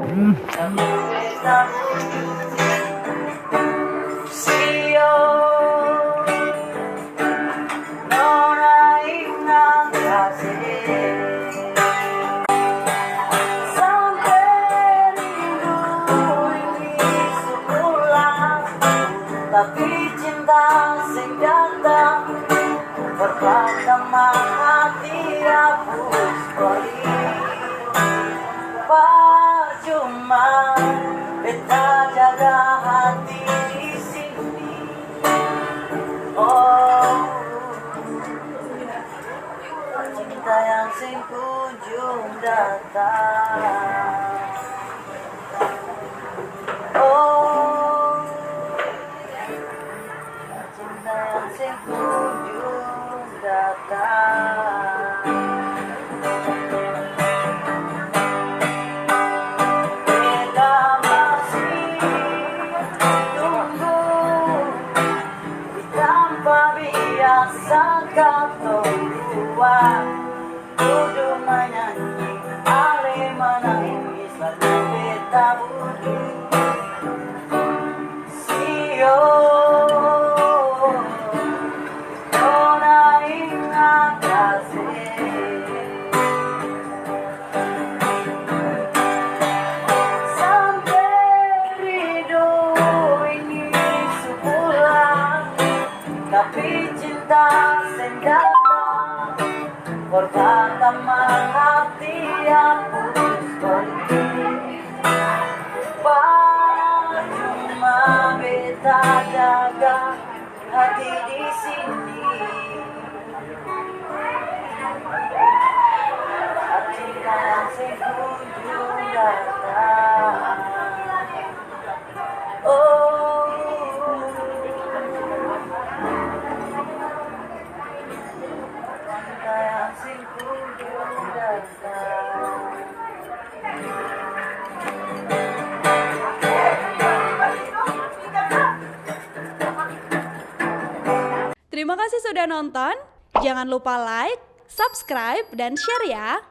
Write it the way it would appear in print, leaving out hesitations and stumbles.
Tapi cinta sing datang pertama hati aku sekali. Percuma beta jaga hati di sini. Oh, cinta yang sing kunjung datang. Oh, cinta yang sing kunjung datang. Beta masih tunggu di tempat biasa kata dua. Kudu menyanyi, ale menangis, lalu beta budu. Sio tapi cinta sing datang pertama hati aku sekali. Percuma beta jaga hati di sini. Cinta yang sing kunjung datang. Oh, cinta yang sing kunjung datang. Terima kasih sudah nonton. Jangan lupa like, subscribe, dan share ya.